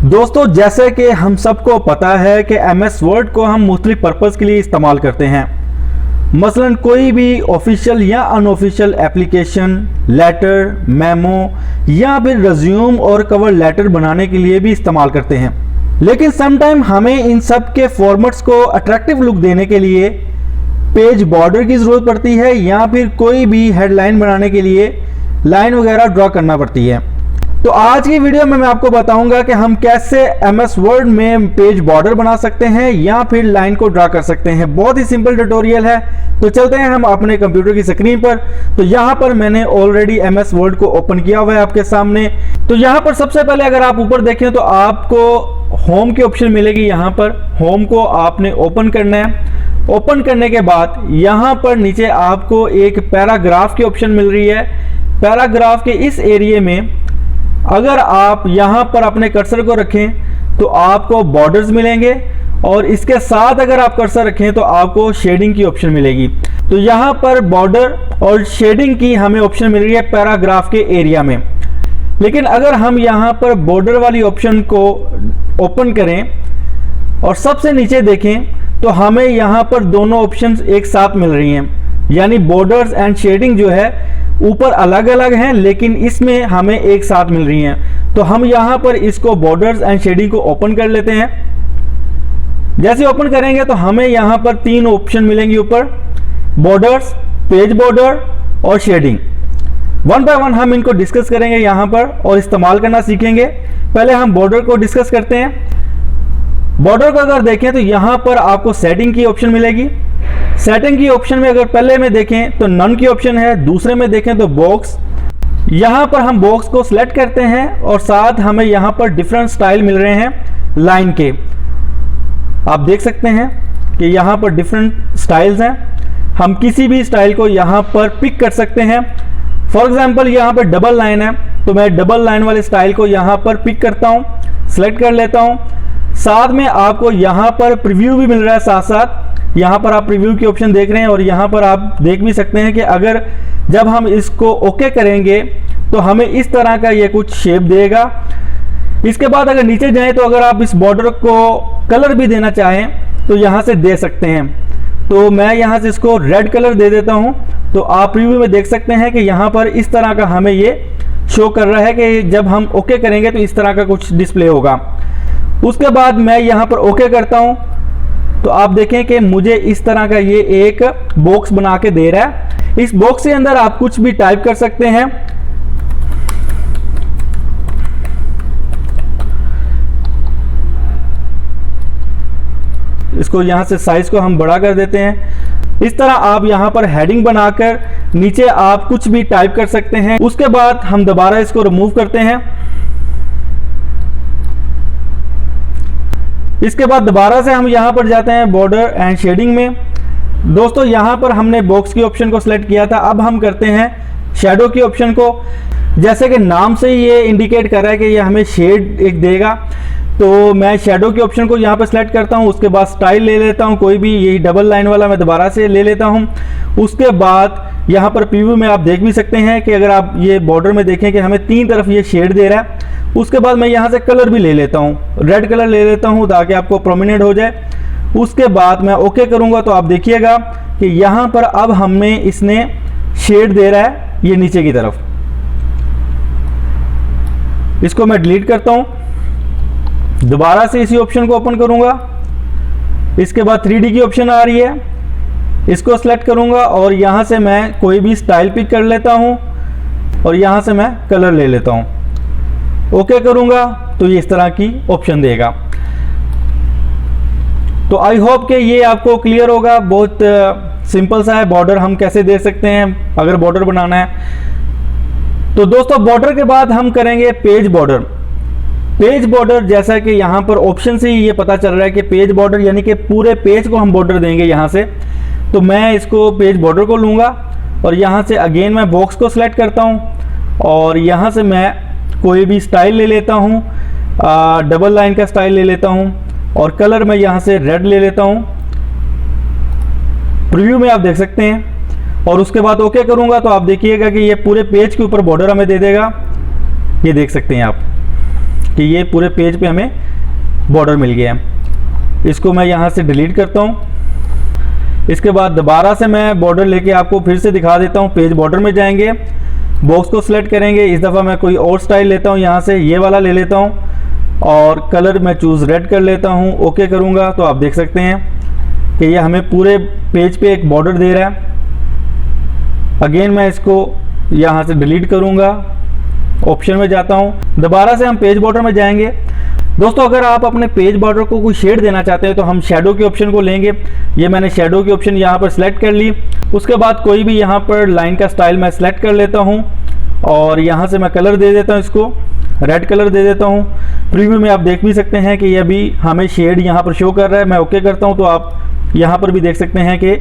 दोस्तों जैसे कि हम सबको पता है कि MS वर्ड को हम मुख्तलिफ पर्पज़ के लिए इस्तेमाल करते हैं। मसलन कोई भी ऑफिशियल या अनऑफिशियल एप्लीकेशन, लेटर, मेमो या फिर रिज्यूम और कवर लेटर बनाने के लिए भी इस्तेमाल करते हैं। लेकिन समटाइम हमें इन सब के फॉर्मेट्स को अट्रैक्टिव लुक देने के लिए पेज बॉर्डर की ज़रूरत पड़ती है या फिर कोई भी हेडलाइन बनाने के लिए लाइन वगैरह ड्रॉ करना पड़ती है। तो आज की वीडियो में मैं आपको बताऊंगा कि हम कैसे MS वर्ड में पेज बॉर्डर बना सकते हैं या फिर लाइन को ड्रा कर सकते हैं। बहुत ही सिंपल ट्यूटोरियल है। तो चलते हैं हम अपने कंप्यूटर की स्क्रीन पर। तो यहाँ पर मैंने ऑलरेडी MS वर्ड को ओपन किया हुआ है आपके सामने। तो यहाँ पर सबसे पहले अगर आप ऊपर देखें तो आपको होम की ऑप्शन मिलेगी। यहाँ पर होम को आपने ओपन करना है। ओपन करने के बाद यहाँ पर नीचे आपको एक पैराग्राफ की ऑप्शन मिल रही है। पैराग्राफ के इस एरिया में अगर आप यहाँ पर अपने कर्सर को रखें तो आपको बॉर्डर्स मिलेंगे और इसके साथ अगर आप कर्सर रखें तो आपको शेडिंग की ऑप्शन मिलेगी। तो यहाँ पर बॉर्डर और शेडिंग की हमें ऑप्शन मिल रही है पैराग्राफ के एरिया में। लेकिन अगर हम यहाँ पर बॉर्डर वाली ऑप्शन को ओपन करें और सबसे नीचे देखें तो हमें यहाँ पर दोनों ऑप्शंस एक साथ मिल रही हैं, यानी बॉर्डर्स एंड शेडिंग जो है ऊपर अलग अलग हैं लेकिन इसमें हमें एक साथ मिल रही हैं। तो हम यहाँ पर इसको बॉर्डर्स एंड शेडिंग को ओपन कर लेते हैं। जैसे ओपन करेंगे तो हमें यहाँ पर तीन ऑप्शन मिलेंगे ऊपर, बॉर्डर्स, पेज बॉर्डर और शेडिंग। वन बाय वन हम इनको डिस्कस करेंगे यहाँ पर और इस्तेमाल करना सीखेंगे। पहले हम बॉर्डर को डिस्कस करते हैं। बॉर्डर को अगर देखें तो यहाँ पर आपको सेटिंग की ऑप्शन मिलेगी। सेटिंग की ऑप्शन में अगर पहले में देखें तो नन की ऑप्शन है, दूसरे में देखें तो बॉक्स। यहाँ पर हम बॉक्स को सिलेक्ट करते हैं और साथ हमें यहाँ पर डिफरेंट स्टाइल मिल रहे हैं लाइन के। आप देख सकते हैं कि यहाँ पर डिफरेंट स्टाइल्स हैं। हम किसी भी स्टाइल को यहाँ पर पिक कर सकते हैं। फॉर एग्जाम्पल यहाँ पर डबल लाइन है तो मैं डबल लाइन वाले स्टाइल को यहाँ पर पिक करता हूँ, सिलेक्ट कर लेता हूँ। साथ में आपको यहाँ पर प्रीव्यू भी मिल रहा है। साथ साथ यहाँ पर आप प्रीव्यू की ऑप्शन देख रहे हैं और यहाँ पर आप देख भी सकते हैं कि अगर जब हम इसको ओके करेंगे तो हमें इस तरह का ये कुछ शेप देगा। इसके बाद अगर नीचे जाएं तो अगर आप इस बॉर्डर को कलर भी देना चाहें तो यहाँ से दे सकते हैं। तो मैं यहाँ से इसको रेड कलर दे देता हूँ। तो आप प्रीव्यू में देख सकते हैं कि यहाँ पर इस तरह का हमें ये शो कर रहा है कि जब हम ओके करेंगे तो इस तरह का कुछ डिस्प्ले होगा। उसके बाद मैं यहाँ पर ओके करता हूँ तो आप देखें कि मुझे इस तरह का ये एक बॉक्स बना के दे रहा है। इस बॉक्स के अंदर आप कुछ भी टाइप कर सकते हैं। इसको यहाँ से साइज को हम बड़ा कर देते हैं। इस तरह आप यहाँ पर हेडिंग बनाकर नीचे आप कुछ भी टाइप कर सकते हैं। उसके बाद हम दोबारा इसको रिमूव करते हैं। इसके बाद दोबारा से हम यहाँ पर जाते हैं बॉर्डर एंड शेडिंग में। दोस्तों यहाँ पर हमने बॉक्स की ऑप्शन को सिलेक्ट किया था। अब हम करते हैं शैडो की ऑप्शन को। जैसे कि नाम से ये इंडिकेट कर रहा है कि ये हमें शेड एक देगा, तो मैं शैडो की ऑप्शन को यहाँ पर सिलेक्ट करता हूँ। उसके बाद स्टाइल ले लेता हूँ, कोई भी यही डबल लाइन वाला मैं दोबारा से ले लेता हूँ। उसके बाद यहाँ पर प्रीव्यू में आप देख भी सकते हैं कि अगर आप ये बॉर्डर में देखें कि हमें तीन तरफ ये शेड दे रहा है। उसके बाद मैं यहाँ से कलर भी ले लेता हूँ, रेड कलर ले लेता हूँ ताकि आपको प्रोमिनेंट हो जाए। उसके बाद मैं ओके करूँगा तो आप देखिएगा कि यहाँ पर अब हमें इसने शेड दे रहा है ये नीचे की तरफ। इसको मैं डिलीट करता हूँ, दोबारा से इसी ऑप्शन को ओपन करूँगा। इसके बाद 3D की ऑप्शन आ रही है, इसको सेलेक्ट करूँगा और यहाँ से मैं कोई भी स्टाइल पिक कर लेता हूँ और यहाँ से मैं कलर ले लेता हूँ। ओके करूँगा तो ये इस तरह की ऑप्शन देगा। तो आई होप कि ये आपको क्लियर होगा। बहुत सिंपल सा है बॉर्डर हम कैसे दे सकते हैं अगर बॉर्डर बनाना है। तो दोस्तों बॉर्डर के बाद हम करेंगे पेज बॉर्डर। पेज बॉर्डर जैसा कि यहाँ पर ऑप्शन से ही ये पता चल रहा है कि पेज बॉर्डर यानी कि पूरे पेज को हम बॉर्डर देंगे यहाँ से। तो मैं इसको पेज बॉर्डर को लूँगा और यहाँ से अगेन मैं बॉक्स को सिलेक्ट करता हूँ और यहाँ से मैं कोई भी स्टाइल ले लेता हूँ, डबल लाइन का स्टाइल ले लेता हूँ और कलर मैं यहाँ से रेड ले लेता हूँ। प्रीव्यू में आप देख सकते हैं और उसके बाद ओके करूँगा तो आप देखिएगा कि ये पूरे पेज के ऊपर बॉर्डर हमें दे देगा। ये देख सकते हैं आप कि ये पूरे पेज पे हमें बॉर्डर मिल गया है। इसको मैं यहाँ से डिलीट करता हूँ। इसके बाद दोबारा से मैं बॉर्डर लेके आपको फिर से दिखा देता हूँ। पेज बॉर्डर में जाएंगे, बॉक्स को सिलेक्ट करेंगे। इस दफ़ा मैं कोई और स्टाइल लेता हूँ, यहाँ से ये वाला ले लेता हूँ और कलर मैं चूज़ रेड कर लेता हूँ। ओके करूँगा तो आप देख सकते हैं कि ये हमें पूरे पेज पे एक बॉर्डर दे रहा है। अगेन मैं इसको यहाँ से डिलीट करूँगा, ऑप्शन में जाता हूँ, दोबारा से हम पेज बॉर्डर में जाएंगे। दोस्तों अगर आप अपने पेज बॉर्डर को कोई शेड देना चाहते हैं तो हम शेडो के ऑप्शन को लेंगे। ये मैंने शेडो की ऑप्शन यहाँ पर सिलेक्ट कर ली। उसके बाद कोई भी यहाँ पर लाइन का स्टाइल मैं सिलेक्ट कर लेता हूँ और यहाँ से मैं कलर दे देता हूँ, इसको रेड कलर दे देता हूँ। प्रीव्यू में आप देख भी सकते हैं कि ये अभी हमें शेड यहाँ पर शो कर रहा है। मैं ओके करता हूँ तो आप यहाँ पर भी देख सकते हैं कि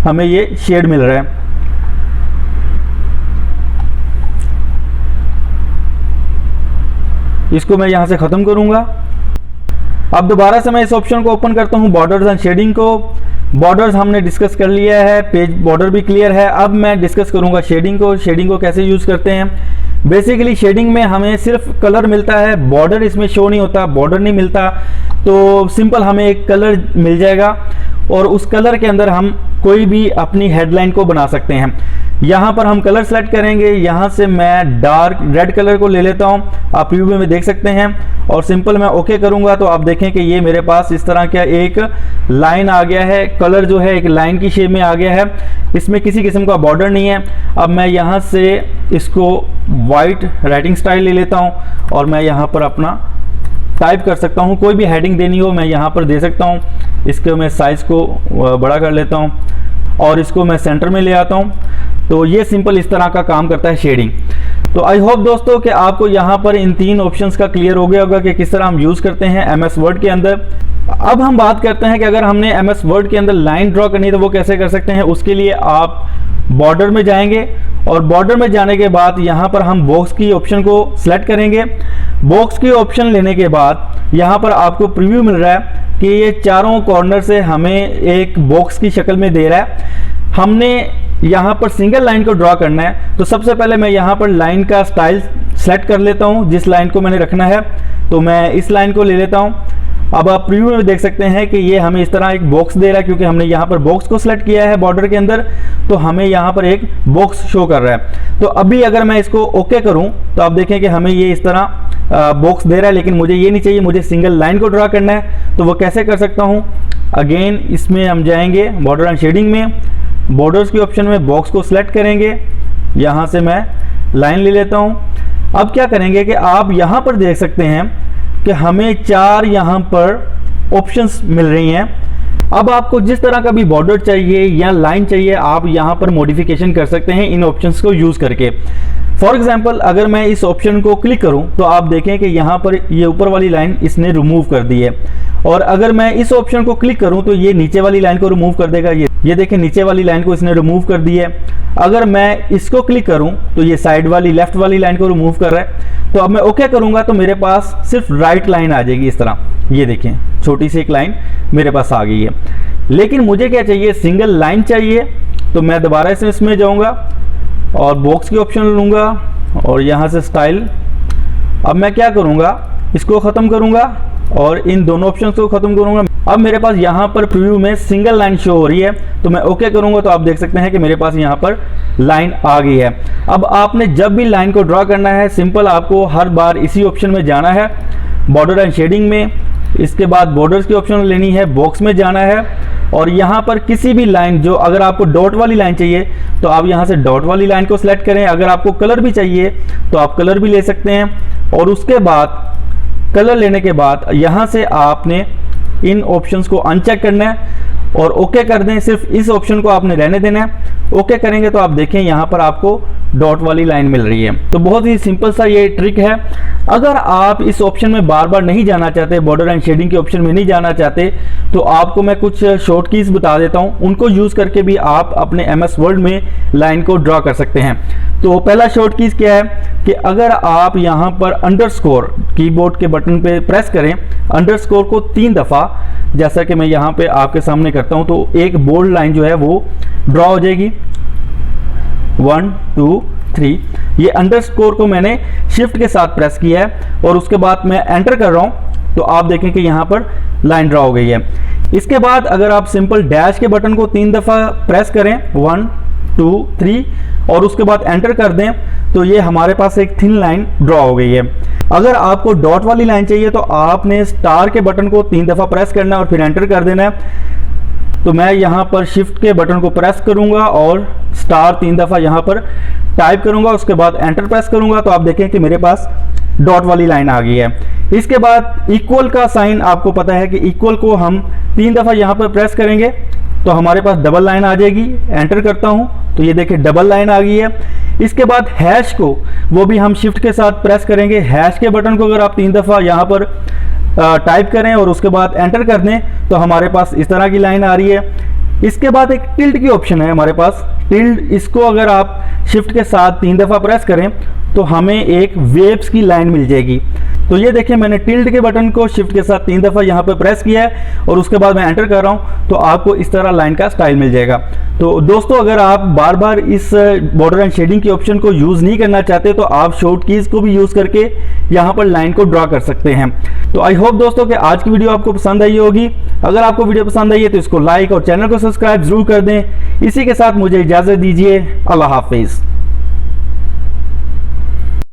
हमें ये शेड मिल रहा है। इसको मैं यहाँ से ख़त्म करूँगा। अब दोबारा से मैं इस ऑप्शन को ओपन करता हूँ, बॉर्डर्स एंड शेडिंग को। बॉर्डर्स हमने डिस्कस कर लिया है, पेज बॉर्डर भी क्लियर है। अब मैं डिस्कस करूँगा शेडिंग को। शेडिंग को कैसे यूज़ करते हैं। बेसिकली शेडिंग में हमें सिर्फ कलर मिलता है, बॉर्डर इसमें शो नहीं होता, बॉर्डर नहीं मिलता। तो सिंपल हमें एक कलर मिल जाएगा और उस कलर के अंदर हम कोई भी अपनी हेडलाइन को बना सकते हैं। यहाँ पर हम कलर सेलेक्ट करेंगे, यहाँ से मैं डार्क रेड कलर को ले लेता हूँ, आप प्रीव्यू में देख सकते हैं। और सिंपल मैं ओके करूँगा तो आप देखें कि ये मेरे पास इस तरह का एक लाइन आ गया है। कलर जो है एक लाइन की शेप में आ गया है, इसमें किसी किस्म का बॉर्डर नहीं है। अब मैं यहाँ से इसको वाइट राइटिंग स्टाइल ले लेता हूँ और मैं यहाँ पर अपना टाइप कर सकता हूँ। कोई भी हेडिंग देनी हो मैं यहाँ पर दे सकता हूँ। इसके मैं साइज़ को बड़ा कर लेता हूँ और इसको मैं सेंटर में ले आता हूँ। तो ये सिंपल इस तरह का काम करता है शेडिंग। तो आई होप दोस्तों कि आपको यहाँ पर इन 3 ऑप्शंस का क्लियर हो गया होगा कि किस तरह हम यूज़ करते हैं MS वर्ड के अंदर। अब हम बात करते हैं कि अगर हमने MS वर्ड के अंदर लाइन ड्रॉ करनी है तो वो कैसे कर सकते हैं। उसके लिए आप बॉर्डर में जाएंगे और बॉर्डर में जाने के बाद यहाँ पर हम बॉक्स की ऑप्शन को सिलेक्ट करेंगे। बॉक्स की ऑप्शन लेने के बाद यहाँ पर आपको प्रीव्यू मिल रहा है कि ये चारों कॉर्नर से हमें एक बॉक्स की शक्ल में दे रहा है। हमने यहाँ पर सिंगल लाइन को ड्रॉ करना है तो सबसे पहले मैं यहाँ पर लाइन का स्टाइल सेलेक्ट कर लेता हूँ, जिस लाइन को मैंने रखना है। तो मैं इस लाइन को ले लेता हूँ। अब आप प्रीव्यू में देख सकते हैं कि ये हमें इस तरह एक बॉक्स दे रहा है, क्योंकि हमने यहाँ पर बॉक्स को सिलेक्ट किया है बॉर्डर के अंदर, तो हमें यहाँ पर एक बॉक्स शो कर रहा है। तो अभी अगर मैं इसको ओके करूँ तो आप देखें कि हमें ये इस तरह बॉक्स दे रहा है, लेकिन मुझे ये नहीं चाहिए, मुझे सिंगल लाइन को ड्रा करना है। तो वो कैसे कर सकता हूँ। अगेन इसमें हम जाएंगे बॉर्डर एंड शेडिंग में, बॉर्डर्स की ऑप्शन में बॉक्स को सिलेक्ट करेंगे, यहाँ से मैं लाइन ले लेता हूँ। अब क्या करेंगे कि आप यहाँ पर देख सकते हैं कि हमें 4 यहाँ पर ऑप्शंस मिल रही हैं। अब आपको जिस तरह का भी बॉर्डर चाहिए या लाइन चाहिए आप यहाँ पर मॉडिफिकेशन कर सकते हैं इन ऑप्शंस को यूज़ करके। फॉर एग्जांपल अगर मैं इस ऑप्शन को क्लिक करूं तो आप देखें कि यहाँ पर ये ऊपर वाली लाइन इसने रिमूव कर दी है, और अगर मैं इस ऑप्शन को क्लिक करूं तो ये नीचे वाली लाइन को रिमूव कर देगा। ये देखें नीचे वाली लाइन को इसने रिमूव कर दी है। अगर मैं इसको क्लिक करूं तो ये साइड वाली लेफ्ट वाली लाइन को रिमूव कर रहा है। तो अब मैं ओके करूंगा तो मेरे पास सिर्फ राइट लाइन आ जाएगी इस तरह। ये देखें छोटी सी एक लाइन मेरे पास आ गई है, लेकिन मुझे क्या चाहिए, सिंगल लाइन चाहिए। तो मैं दोबारा से इसमें जाऊंगा और बॉक्स की ऑप्शन लूँगा और यहाँ से स्टाइल। अब मैं क्या करूँगा, इसको ख़त्म करूँगा और इन दोनों ऑप्शन को ख़त्म करूँगा। अब मेरे पास यहाँ पर प्रीव्यू में सिंगल लाइन शो हो रही है, तो मैं ओके करूँगा तो आप देख सकते हैं कि मेरे पास यहाँ पर लाइन आ गई है। अब आपने जब भी लाइन को ड्रॉ करना है सिंपल आपको हर बार इसी ऑप्शन में जाना है, बॉर्डर एंड शेडिंग में। इसके बाद बॉर्डर्स की ऑप्शन लेनी है, बॉक्स में जाना है और यहाँ पर किसी भी लाइन जो, अगर आपको डॉट वाली लाइन चाहिए तो आप यहाँ से डॉट वाली लाइन को सिलेक्ट करें। अगर आपको कलर भी चाहिए तो आप कलर भी ले सकते हैं। और उसके बाद कलर लेने के बाद यहाँ से आपने इन ऑप्शंस को अनचेक करना है और ओके कर दें। सिर्फ इस ऑप्शन को आपने रहने देना है। ओके करेंगे तो आप देखें यहाँ पर आपको डॉट वाली लाइन मिल रही है। तो बहुत ही सिंपल सा ये ट्रिक है। अगर आप इस ऑप्शन में बार बार नहीं जाना चाहते, बॉर्डर एंड शेडिंग के ऑप्शन में नहीं जाना चाहते, तो आपको मैं कुछ शॉर्ट कीज बता देता हूँ। उनको यूज़ करके भी आप अपने MS वर्ड में लाइन को ड्रॉ कर सकते हैं। तो पहला शॉर्ट कीज क्या है कि अगर आप यहाँ पर अंडरस्कोर कीबोर्ड के बटन पे प्रेस करें, अंडरस्कोर को 3 दफ़ा, जैसा कि मैं यहाँ पे आपके सामने करता हूँ, तो एक बोल्ड लाइन जो है वो ड्रॉ हो जाएगी। 1 2 3। ये अंडरस्कोर को मैंने शिफ्ट के साथ प्रेस किया है और उसके बाद मैं एंटर कर रहा हूँ तो आप देखें कि यहाँ पर लाइन ड्रा हो गई है। इसके बाद अगर आप सिंपल डैश के बटन को 3 दफ़ा प्रेस करें 1 2 3 और उसके बाद एंटर कर दें तो ये हमारे पास एक थिन लाइन ड्रा हो गई है। अगर आपको डॉट वाली लाइन चाहिए तो आपने स्टार के बटन को 3 दफ़ा प्रेस करना है और फिर एंटर कर देना है। तो मैं यहाँ पर शिफ्ट के बटन को प्रेस करूँगा और स्टार 3 दफ़ा यहाँ पर टाइप करूँगा, उसके बाद एंटर प्रेस करूँगा तो आप देखें कि मेरे पास डॉट वाली लाइन आ गई है। इसके बाद इक्वल का साइन आपको पता है कि इक्वल को हम 3 दफ़ा यहाँ पर प्रेस करेंगे तो हमारे पास डबल लाइन आ जाएगी। एंटर करता हूँ तो ये देखिए डबल लाइन आ गई है। इसके बाद हैश को वो भी हम शिफ्ट के साथ प्रेस करेंगे। हैश के बटन को अगर आप 3 दफ़ा यहाँ पर टाइप करें और उसके बाद एंटर कर दें तो हमारे पास इस तरह की लाइन आ रही है। इसके बाद एक टिल्ड की ऑप्शन है हमारे पास। टिल्ड, इसको अगर आप शिफ्ट के साथ 3 दफ़ा प्रेस करें तो हमें एक वेव्स की लाइन मिल जाएगी। तो ये देखिए मैंने टिल्ड के बटन को शिफ्ट के साथ 3 दफ़ा यहाँ पर प्रेस किया है और उसके बाद मैं एंटर कर रहा हूँ तो आपको इस तरह लाइन का स्टाइल मिल जाएगा। तो दोस्तों अगर आप बार बार इस बॉर्डर एंड शेडिंग की ऑप्शन को यूज़ नहीं करना चाहते तो आप शॉर्ट कीज़ को भी यूज़ करके यहाँ पर लाइन को ड्रा कर सकते हैं। तो आई होप दोस्तों कि आज की वीडियो आपको पसंद आई होगी। अगर आपको वीडियो पसंद आई है तो इसको लाइक और चैनल को सब्सक्राइब जरूर कर दें। इसी के साथ मुझे इजाज़त दीजिए। अल्लाह हाफिज़।